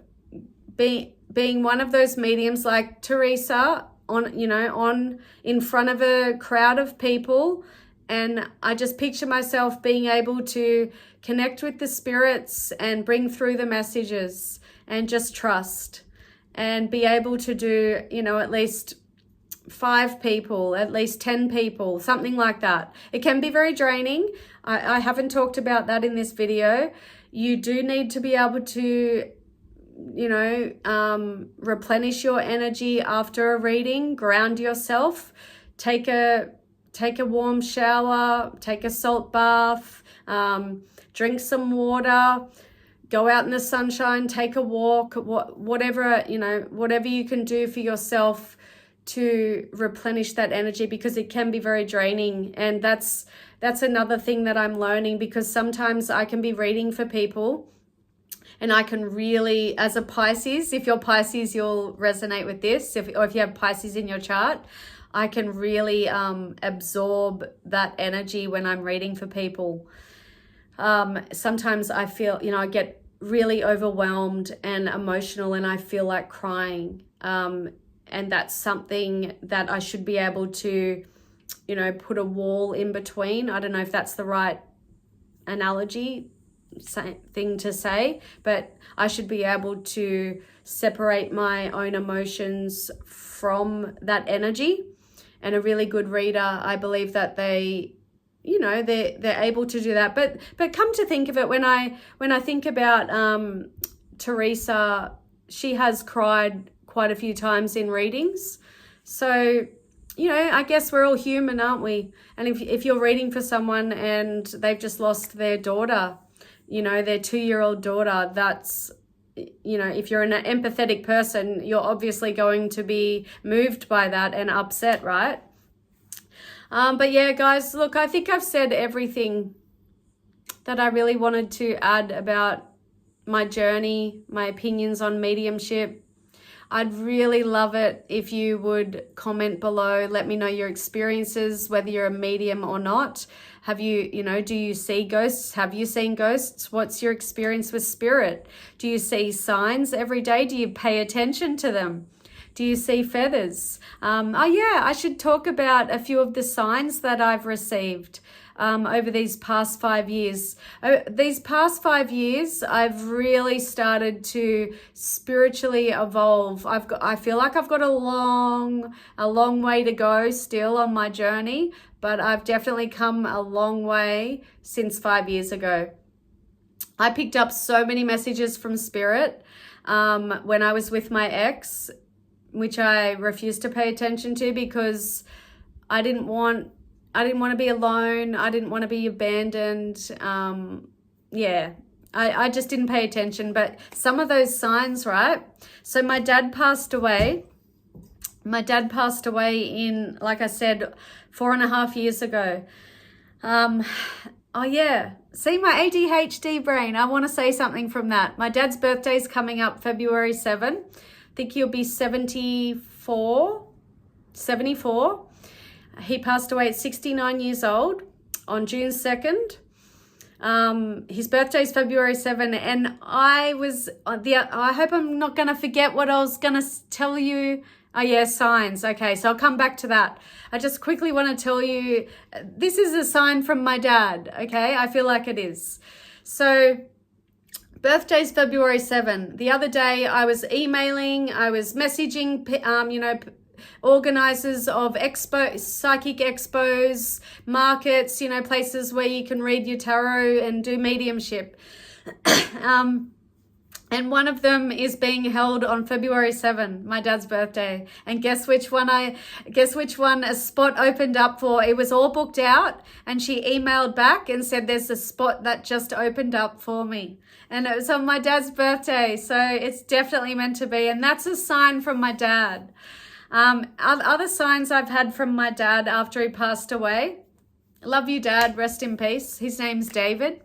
Speaker 1: being one of those mediums like Teresa in front of a crowd of people. And I just picture myself being able to connect with the spirits and bring through the messages and just trust and be able to do, at least 5 people, at least 10 people, something like that. It can be very draining. I haven't talked about that in this video. You do need to be able to, replenish your energy after a reading, ground yourself, take a warm shower, take a salt bath, Drink some water, go out in the sunshine, take a walk, whatever, you know, whatever you can do for yourself to replenish that energy, because it can be very draining. And that's another thing that I'm learning, because sometimes I can be reading for people and I can really, as a Pisces, if you're Pisces, you'll resonate with this, or if you have Pisces in your chart, I can really absorb that energy when I'm reading for people. Sometimes I feel, you know, I get really overwhelmed and emotional and I feel like crying. And that's something that I should be able to, you know, put a wall in between. I don't know if that's the right analogy thing to say, but I should be able to separate my own emotions from that energy. And a really good reader, I believe that they, you know, they're able to do that. But come to think of it, when I think about Teresa, she has cried quite a few times in readings. So, you know, I guess we're all human, aren't we? And if you're reading for someone and they've just lost their daughter, you know, their 2-year-old daughter, that's, you know, if you're an empathetic person, you're obviously going to be moved by that and upset, right? But yeah, guys, look, I think I've said everything that I really wanted to add about my journey, my opinions on mediumship. I'd really love it if you would comment below, let me know your experiences, whether you're a medium or not. Have you, you know, do you see ghosts? Have you seen ghosts? What's your experience with spirit? Do you see signs every day? Do you pay attention to them? Do you see feathers? Oh yeah, I should talk about a few of the signs that I've received over these past 5 years. These past 5 years, I've really started to spiritually evolve. I feel like I've got a long way to go still on my journey, but I've definitely come a long way since 5 years ago. I picked up so many messages from spirit when I was with my ex, which I refused to pay attention to because I didn't want to be alone. I didn't want to be abandoned. I just didn't pay attention. But some of those signs, right? So my dad passed away. My dad passed away in, like I said, 4.5 years ago. Oh yeah. See, my ADHD brain. I want to say something from that. My dad's birthday is coming up February 7. I think he'll be 74. He passed away at 69 years old on June 2nd. His birthday is February 7, and I hope I'm not going to forget what I was going to tell you. Oh yeah, signs. Okay, so I'll come back to that. I just quickly want to tell you, this is a sign from my dad, okay? I feel like it is. So, birthday's February 7. The other day I was emailing, I was messaging, organizers of psychic expos, markets, places where you can read your tarot and do mediumship. And one of them is being held on February 7, my dad's birthday. And guess which one a spot opened up for? It was all booked out, and she emailed back and said there's a spot that just opened up for me. And it was on my dad's birthday, so it's definitely meant to be. And that's a sign from my dad. Other signs I've had from my dad after he passed away. Love you, Dad. Rest in peace. His name's David.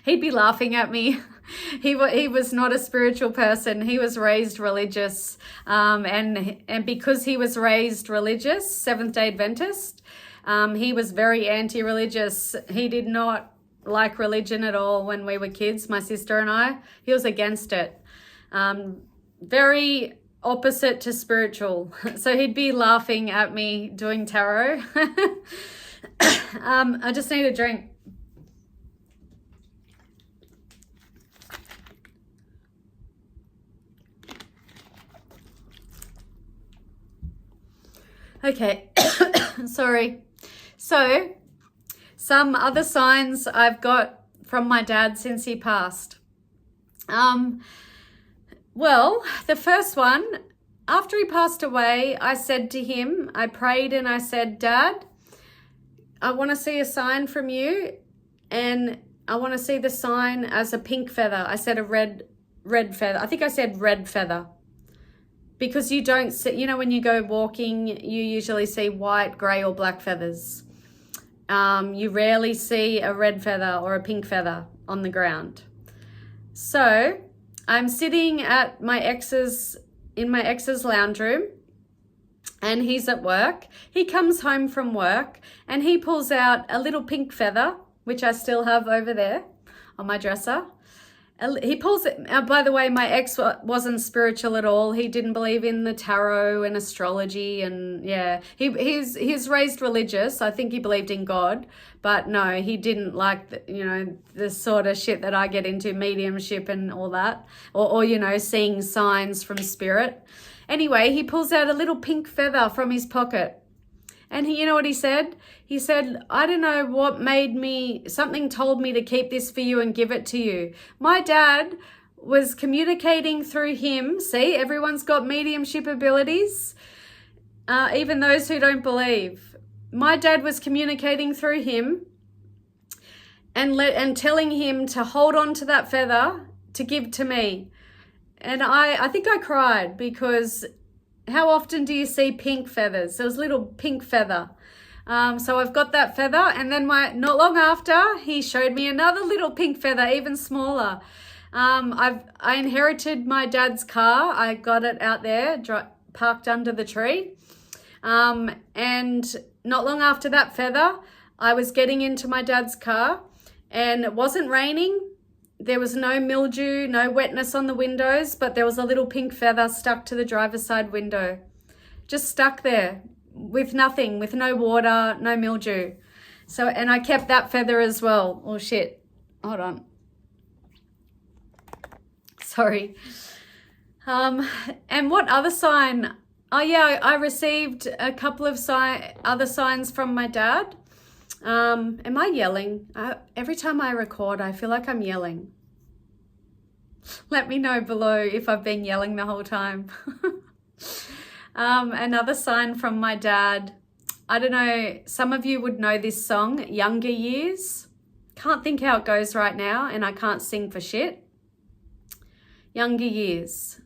Speaker 1: He'd be laughing at me. He was not a spiritual person. He was raised religious. And because he was raised religious, Seventh-day Adventist, he was very anti-religious. He did not like religion at all when we were kids, my sister and I. He was against it. Very opposite to spiritual. So he'd be laughing at me doing tarot. I just need a drink. Okay, sorry. So, some other signs I've got from my dad since he passed. Well, the first one, after he passed away, I said to him, I prayed and I said, Dad, I want to see a sign from you. and I want to see the sign as a pink feather. I said a red feather. I think I said red feather. Because you don't see, you know, when you go walking, you usually see white, grey or black feathers. You rarely see a red feather or a pink feather on the ground. So I'm sitting at in my ex's lounge room, and he's at work. He comes home from work and he pulls out a little pink feather, which I still have over there on my dresser. He pulls it. By the way, my ex wasn't spiritual at all. He didn't believe in the tarot and astrology, and yeah, he's raised religious. I think he believed in God, but no, he didn't like the sort of shit that I get into, mediumship and all that, or seeing signs from spirit. Anyway, he pulls out a little pink feather from his pocket. And you know what he said? He said, I don't know what something told me to keep this for you and give it to you. My dad was communicating through him. See, everyone's got mediumship abilities, even those who don't believe. My dad was communicating through him and telling him to hold on to that feather to give to me. And I think I cried, because how often do you see pink feathers? There was a little pink feather. So I've got that feather, and then not long after, he showed me another little pink feather, even smaller. I inherited my dad's car. I got it out there, parked under the tree. And not long after that feather, I was getting into my dad's car, and it wasn't raining. There was no mildew, no wetness on the windows, but there was a little pink feather stuck to the driver's side window. Just stuck there with nothing, with no water, no mildew. So, and I kept that feather as well. Oh shit, hold on. Sorry. And what other sign? Oh yeah, I received a couple of other signs from my dad. Am I yelling? Every time I record, I feel like I'm yelling. Let me know below if I've been yelling the whole time. Another sign from my dad. I don't know, some of you would know this song, Younger Years. Can't think how it goes right now, and I can't sing for shit. Younger Years.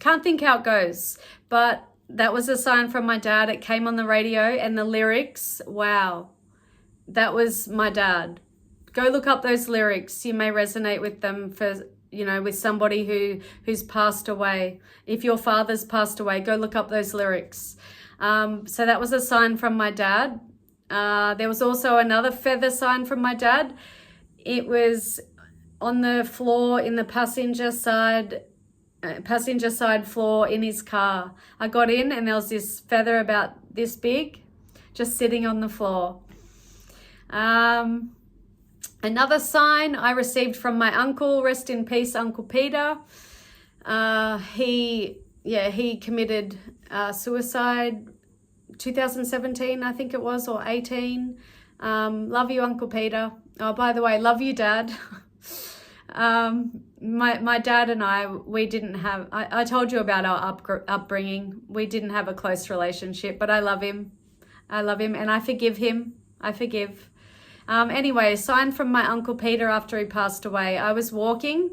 Speaker 1: Can't think how it goes, but that was a sign from my dad. It came on the radio, and the lyrics, wow, that was my dad. Go look up those lyrics. You may resonate with them with somebody who's passed away. If your father's passed away, go look up those lyrics. So that was a sign from my dad. There was also another feather sign from my dad. It was on the floor in the passenger side floor in his car. I got in, and there was this feather about this big just sitting on the floor. Another sign I received from my uncle, rest in peace, Uncle Peter. He committed suicide 2017, I think it was, or 18. Love you, Uncle Peter. Oh, by the way, love you, Dad. My dad and we didn't have, I told you about our upbringing. We didn't have a close relationship, but I love him. And I forgive him. I forgive. Anyway, a sign from my Uncle Peter after he passed away. I was walking,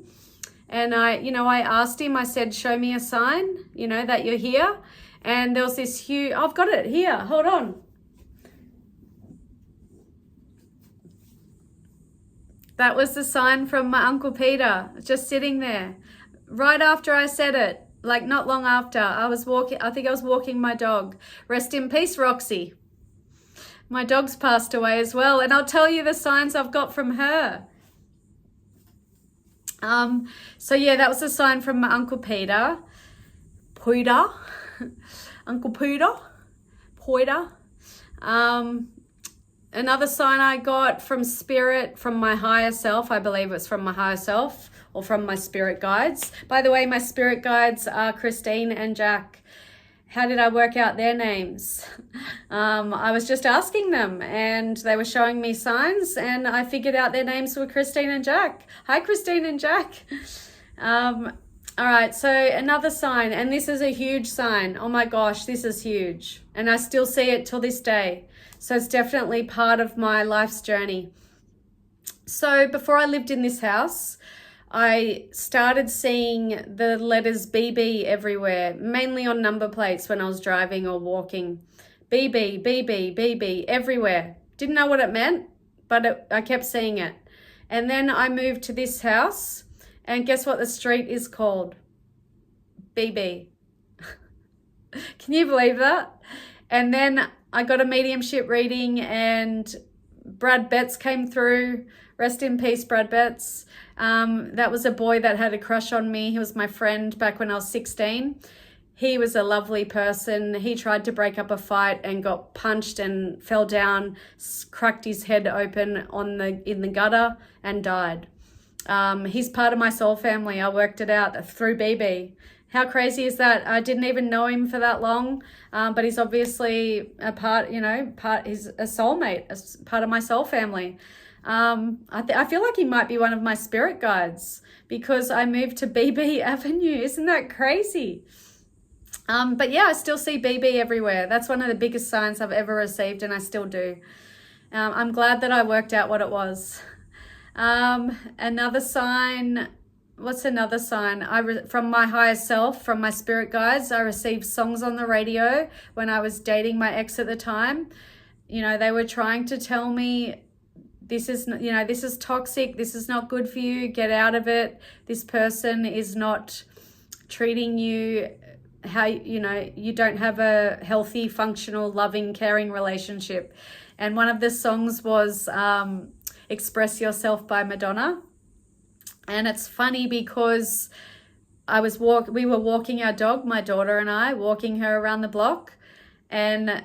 Speaker 1: and I asked him, I said, show me a sign, that you're here. And there was this huge, I've got it here, hold on. That was the sign from my Uncle Peter, just sitting there. Right after I said it, like not long after, I think I was walking my dog. Rest in peace, Roxy. My dog's passed away as well, and I'll tell you the signs I've got from her. So yeah, that was a sign from my Uncle Peter. Uncle Peter. Another sign I got from spirit, from my higher self. I believe it's from my higher self or from my spirit guides. By the way, my spirit guides are Christine and Jack. How did I work out their names? I was just asking them, and they were showing me signs, and I figured out their names were Christine and Jack. Hi, Christine and Jack. All right, so another sign, and this is a huge sign. Oh my gosh, this is huge. And I still see it till this day. So it's definitely part of my life's journey. So before I lived in this house, I started seeing the letters BB everywhere, mainly on number plates when I was driving or walking. BB, BB, BB, everywhere. Didn't know what it meant, but I kept seeing it. And then I moved to this house, and guess what the street is called? BB. Can you believe that? And then I got a mediumship reading, and Brad Betts came through. Rest in peace, Brad Betts. That was a boy that had a crush on me. He was my friend back when I was 16. He was a lovely person. He tried to break up a fight and got punched and fell down, cracked his head open in the gutter and died. He's part of my soul family. I worked it out through BB. How crazy is that? I didn't even know him for that long, but he's obviously he's a soulmate, a part of my soul family. I feel like he might be one of my spirit guides because I moved to BB Avenue. Isn't that crazy? But yeah, I still see BB everywhere. That's one of the biggest signs I've ever received, and I still do. I'm glad that I worked out what it was. Another sign, what's another sign? From my higher self, from my spirit guides, I received songs on the radio when I was dating my ex at the time. They were trying to tell me, this is toxic. This is not good for you. Get out of it. This person is not treating you how, you don't have a healthy, functional, loving, caring relationship. And one of the songs was Express Yourself by Madonna. And it's funny because we were walking our dog, my daughter and I, walking her around the block, and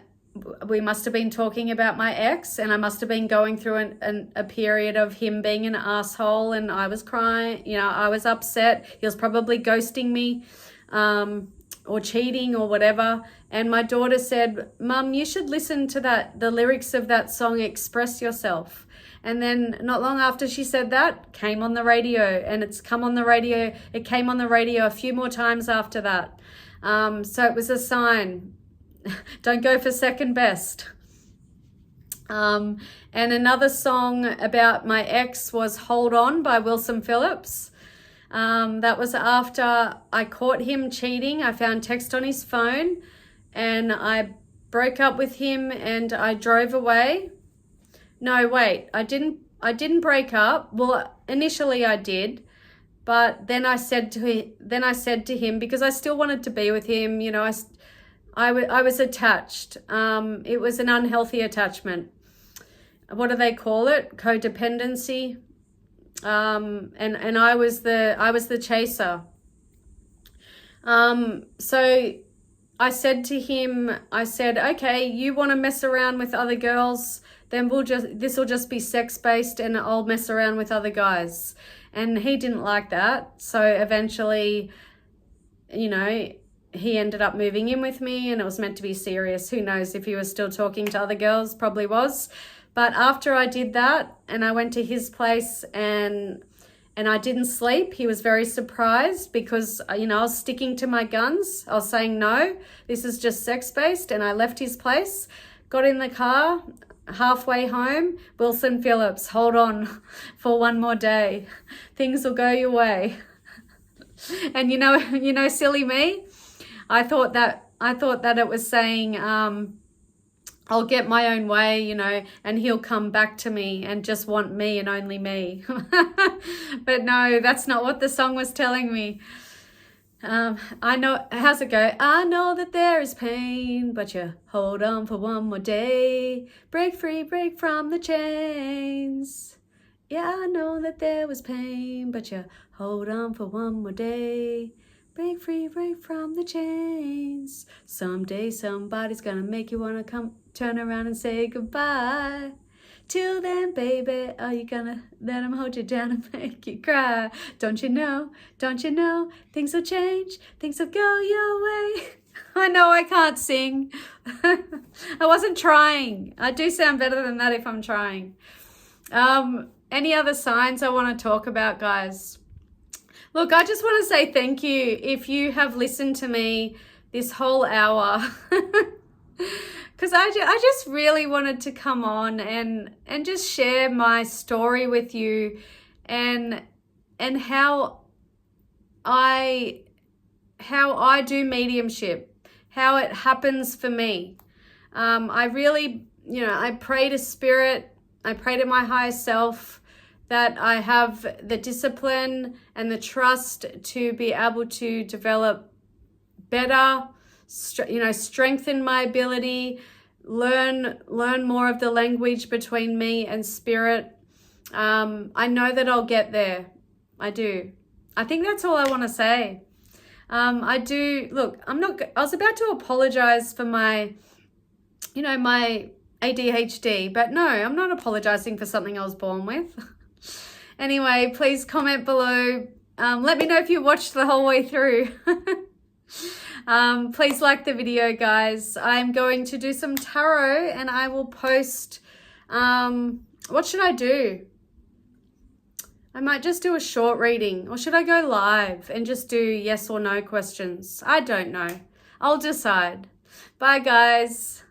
Speaker 1: we must have been talking about my ex, and I must have been going through a period of him being an asshole, and I was crying, I was upset. He was probably ghosting me or cheating or whatever. And my daughter said, Mum, you should listen to the lyrics of that song, Express Yourself. And then not long after she said that, came on the radio, and it's come on the radio. It came on the radio a few more times after that. So it was a sign. Don't go for second best. And another song about my ex was Hold On by Wilson Phillips. That was after I caught him cheating. I found text on his phone, and I broke up with him, and I drove away. No, wait, I didn't break up. Well, initially I did, but then I said to him, because I still wanted to be with him, I was attached. It was an unhealthy attachment. What do they call it? Codependency. And I was the chaser. So I said to him, okay, you want to mess around with other girls, then this will just be sex-based, and I'll mess around with other guys. And he didn't like that. So eventually, he ended up moving in with me, and it was meant to be serious. Who knows if he was still talking to other girls? Probably was. But after I did that, and I went to his place, and I didn't sleep, he was very surprised because, I was sticking to my guns. I was saying, no, this is just sex-based. And I left his place, got in the car, halfway home, Wilson Phillips, Hold On for One More Day. Things will go your way. And silly me, I thought that it was saying, I'll get my own way, and he'll come back to me and just want me and only me. But no, that's not what the song was telling me. I know, how's it go? I know that there is pain, but you hold on for one more day. Break free, break from the chains. Yeah, I know that there was pain, but you hold on for one more day. Break free, break from the chains. Someday somebody's gonna make you wanna turn around and say goodbye. Till then, baby, are you gonna let him hold you down and make you cry? Don't you know, things will change, things will go your way. I know I can't sing. I wasn't trying. I do sound better than that if I'm trying. Any other signs I want to talk about, guys? Look, I just want to say thank you if you have listened to me this whole hour. because I just really wanted to come on and just share my story with you, and how I do mediumship, how it happens for me. I really, I pray to spirit, I pray to my higher self that I have the discipline and the trust to be able to develop better, strengthen my ability, learn more of the language between me and spirit. I know that I'll get there. I do. I think that's all I want to say. I was about to apologize for my ADHD, but no, I'm not apologizing for something I was born with. Anyway, please comment below. Let me know if you watched the whole way through. Please like the video, guys. I'm going to do some tarot and I will post, what should I do? I might just do a short reading, or should I go live and just do yes or no questions? I don't know. I'll decide. Bye, guys.